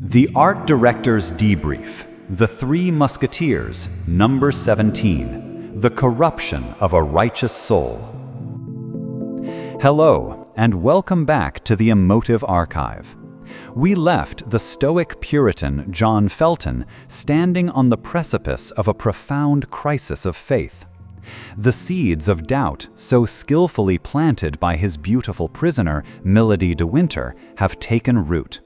The Art Director's Debrief, The Three Musketeers, Number 17, The Corruption of a Righteous Soul. Hello, and welcome back to the Emotive Archive. We left the Stoic Puritan John Felton standing on the precipice of a profound crisis of faith. The seeds of doubt, so skillfully planted by his beautiful prisoner, Milady de Winter, have taken root.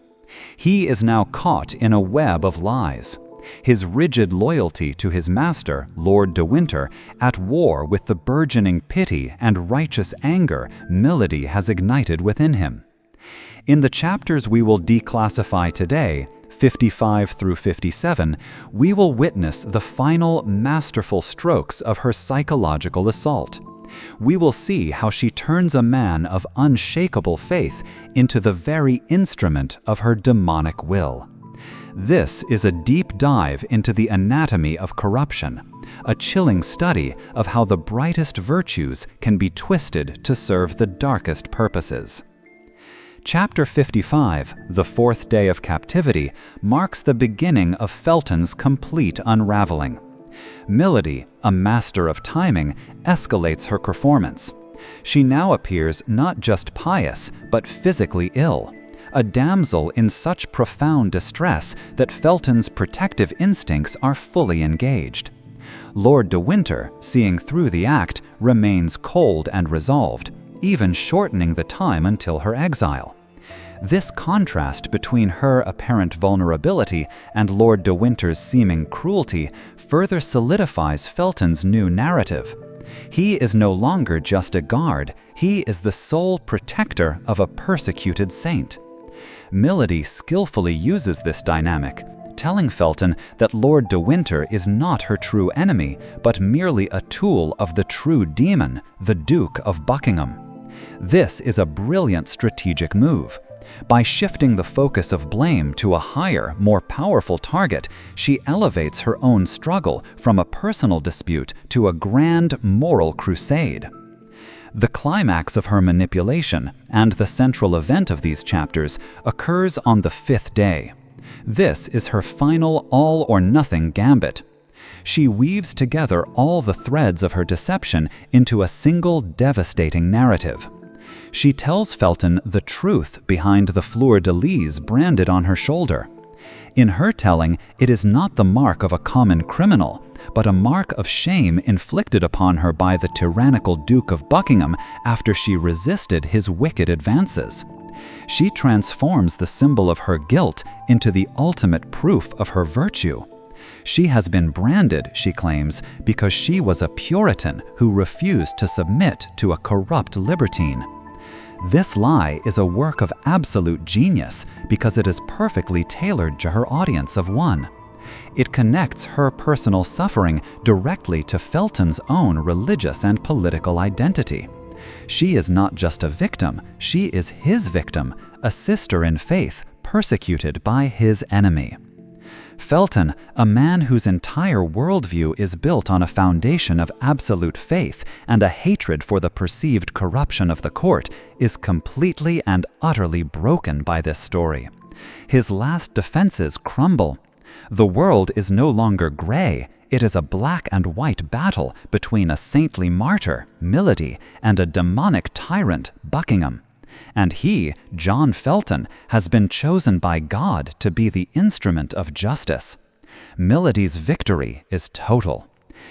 He is now caught in a web of lies. His rigid loyalty to his master, Lord de Winter, at war with the burgeoning pity and righteous anger Milady has ignited within him. In the chapters we will declassify today, 55 through 57, we will witness the final masterful strokes of her psychological assault. We will see how she turns a man of unshakable faith into the very instrument of her demonic will. This is a deep dive into the anatomy of corruption, a chilling study of how the brightest virtues can be twisted to serve the darkest purposes. Chapter 55, The Fourth Day of Captivity, marks the beginning of Felton's complete unraveling. Milady, a master of timing, escalates her performance. She now appears not just pious, but physically ill, a damsel in such profound distress that Felton's protective instincts are fully engaged. Lord de Winter, seeing through the act, remains cold and resolved, even shortening the time until her exile. This contrast between her apparent vulnerability and Lord de Winter's seeming cruelty further solidifies Felton's new narrative. He is no longer just a guard, he is the sole protector of a persecuted saint. Milady skillfully uses this dynamic, telling Felton that Lord de Winter is not her true enemy, but merely a tool of the true demon, the Duke of Buckingham. This is a brilliant strategic move. By shifting the focus of blame to a higher, more powerful target, she elevates her own struggle from a personal dispute to a grand moral crusade. The climax of her manipulation, and the central event of these chapters, occurs on the fifth day. This is her final all-or-nothing gambit. She weaves together all the threads of her deception into a single devastating narrative. She tells Felton the truth behind the fleur-de-lis branded on her shoulder. In her telling, it is not the mark of a common criminal, but a mark of shame inflicted upon her by the tyrannical Duke of Buckingham after she resisted his wicked advances. She transforms the symbol of her guilt into the ultimate proof of her virtue. She has been branded, she claims, because she was a Puritan who refused to submit to a corrupt libertine. This lie is a work of absolute genius because it is perfectly tailored to her audience of one. It connects her personal suffering directly to Felton's own religious and political identity. She is not just a victim, she is his victim, a sister in faith, persecuted by his enemy. Felton, a man whose entire worldview is built on a foundation of absolute faith and a hatred for the perceived corruption of the court, is completely and utterly broken by this story. His last defenses crumble. The world is no longer gray, it is a black and white battle between a saintly martyr, Milady, and a demonic tyrant, Buckingham. And he, John Felton, has been chosen by God to be the instrument of justice. Milady's victory is total.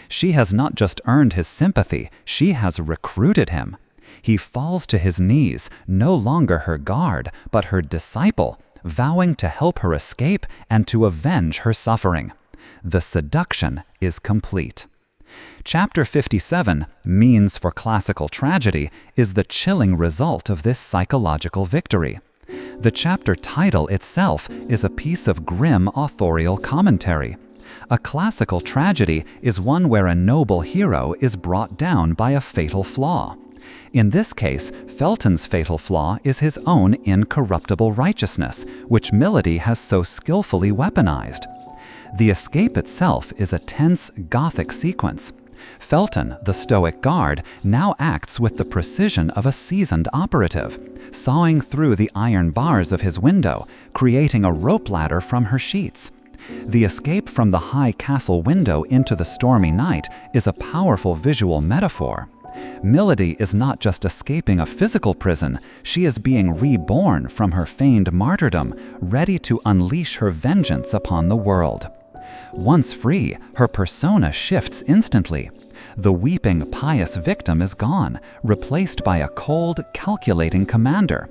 She has not just earned his sympathy, she has recruited him. He falls to his knees, no longer her guard, but her disciple, vowing to help her escape and to avenge her suffering. The seduction is complete. Chapter 57, Means for Classical Tragedy, is the chilling result of this psychological victory. The chapter title itself is a piece of grim authorial commentary. A classical tragedy is one where a noble hero is brought down by a fatal flaw. In this case, Felton's fatal flaw is his own incorruptible righteousness, which Milady has so skillfully weaponized. The escape itself is a tense, Gothic sequence. Felton, the stoic guard, now acts with the precision of a seasoned operative, sawing through the iron bars of his window, creating a rope ladder from her sheets. The escape from the high castle window into the stormy night is a powerful visual metaphor. Milady is not just escaping a physical prison, she is being reborn from her feigned martyrdom, ready to unleash her vengeance upon the world. Once free, her persona shifts instantly. The weeping, pious victim is gone, replaced by a cold, calculating commander.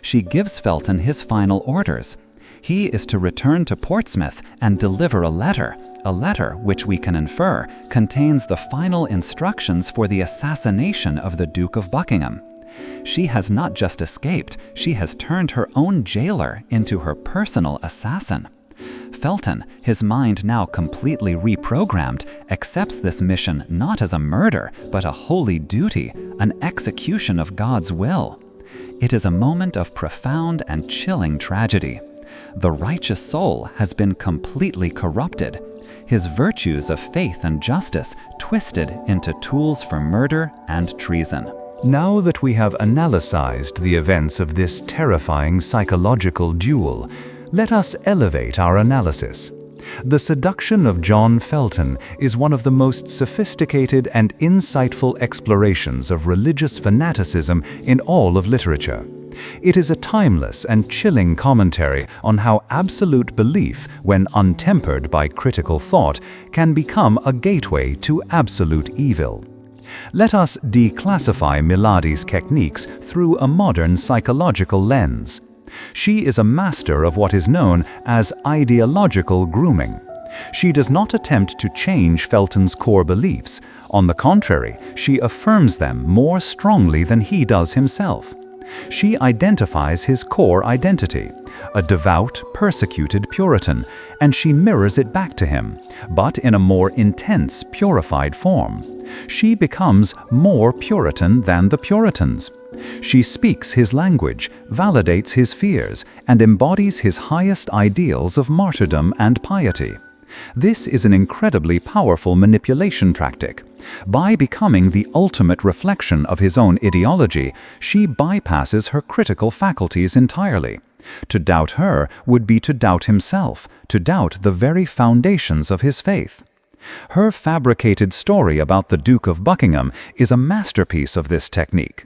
She gives Felton his final orders. He is to return to Portsmouth and deliver a letter which we can infer contains the final instructions for the assassination of the Duke of Buckingham. She has not just escaped, she has turned her own jailer into her personal assassin. Felton, his mind now completely reprogrammed, accepts this mission not as a murder, but a holy duty, an execution of God's will. It is a moment of profound and chilling tragedy. The righteous soul has been completely corrupted, his virtues of faith and justice twisted into tools for murder and treason. Now that we have analyzed the events of this terrifying psychological duel, let us elevate our analysis. The Seduction of John Felton is one of the most sophisticated and insightful explorations of religious fanaticism in all of literature. It is a timeless and chilling commentary on how absolute belief, when untempered by critical thought, can become a gateway to absolute evil. Let us declassify Milady's techniques through a modern psychological lens. She is a master of what is known as ideological grooming. She does not attempt to change Felton's core beliefs. On the contrary, she affirms them more strongly than he does himself. She identifies his core identity, a devout, persecuted Puritan, and she mirrors it back to him, but in a more intense, purified form. She becomes more Puritan than the Puritans. She speaks his language, validates his fears, and embodies his highest ideals of martyrdom and piety. This is an incredibly powerful manipulation tactic. By becoming the ultimate reflection of his own ideology, she bypasses her critical faculties entirely. To doubt her would be to doubt himself, to doubt the very foundations of his faith. Her fabricated story about the Duke of Buckingham is a masterpiece of this technique.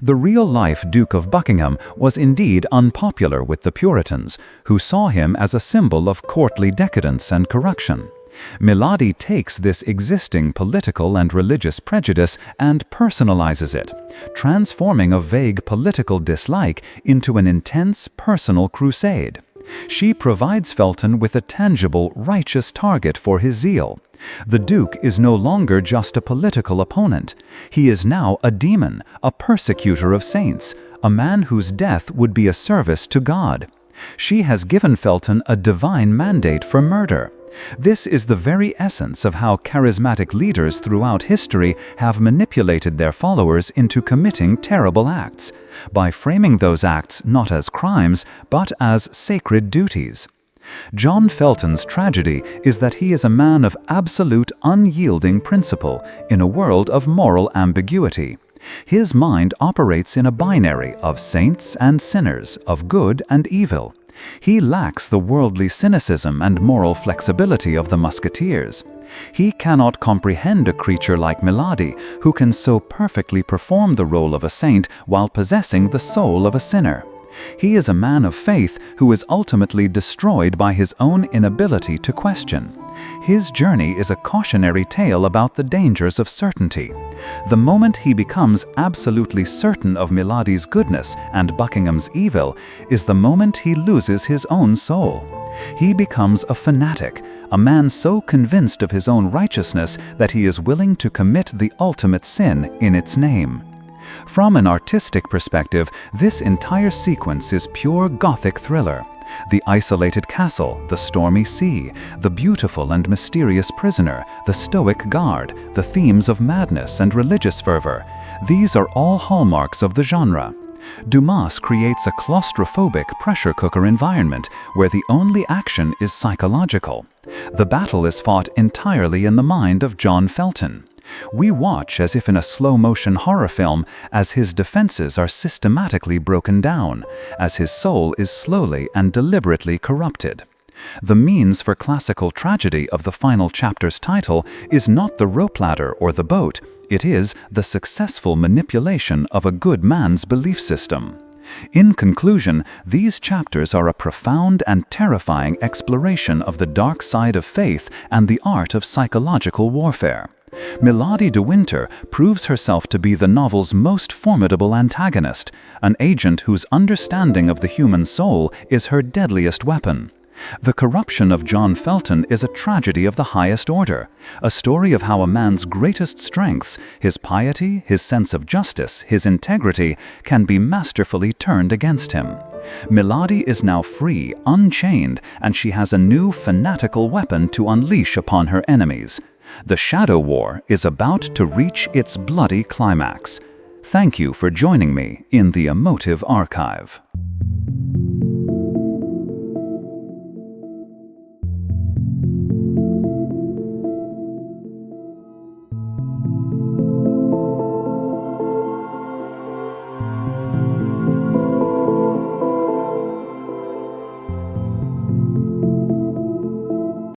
The real-life Duke of Buckingham was indeed unpopular with the Puritans, who saw him as a symbol of courtly decadence and corruption. Milady takes this existing political and religious prejudice and personalizes it, transforming a vague political dislike into an intense personal crusade. She provides Felton with a tangible, righteous target for his zeal. The Duke is no longer just a political opponent. He is now a demon, a persecutor of saints, a man whose death would be a service to God. She has given Felton a divine mandate for murder. This is the very essence of how charismatic leaders throughout history have manipulated their followers into committing terrible acts, by framing those acts not as crimes, but as sacred duties. John Felton's tragedy is that he is a man of absolute unyielding principle in a world of moral ambiguity. His mind operates in a binary of saints and sinners, of good and evil. He lacks the worldly cynicism and moral flexibility of the Musketeers. He cannot comprehend a creature like Milady, who can so perfectly perform the role of a saint while possessing the soul of a sinner. He is a man of faith who is ultimately destroyed by his own inability to question. His journey is a cautionary tale about the dangers of certainty. The moment he becomes absolutely certain of Milady's goodness and Buckingham's evil is the moment he loses his own soul. He becomes a fanatic, a man so convinced of his own righteousness that he is willing to commit the ultimate sin in its name. From an artistic perspective, this entire sequence is pure Gothic thriller. The isolated castle, the stormy sea, the beautiful and mysterious prisoner, the stoic guard, the themes of madness and religious fervor, these are all hallmarks of the genre. Dumas creates a claustrophobic pressure cooker environment where the only action is psychological. The battle is fought entirely in the mind of John Felton. We watch as if in a slow-motion horror film, as his defenses are systematically broken down, as his soul is slowly and deliberately corrupted. The means for classical tragedy of the final chapter's title is not the rope ladder or the boat, it is the successful manipulation of a good man's belief system. In conclusion, these chapters are a profound and terrifying exploration of the dark side of faith and the art of psychological warfare. Milady de Winter proves herself to be the novel's most formidable antagonist, an agent whose understanding of the human soul is her deadliest weapon. The corruption of John Felton is a tragedy of the highest order, a story of how a man's greatest strengths, his piety, his sense of justice, his integrity, can be masterfully turned against him. Milady is now free, unchained, and she has a new fanatical weapon to unleash upon her enemies. The Shadow War is about to reach its bloody climax. Thank you for joining me in the Emotive Archive.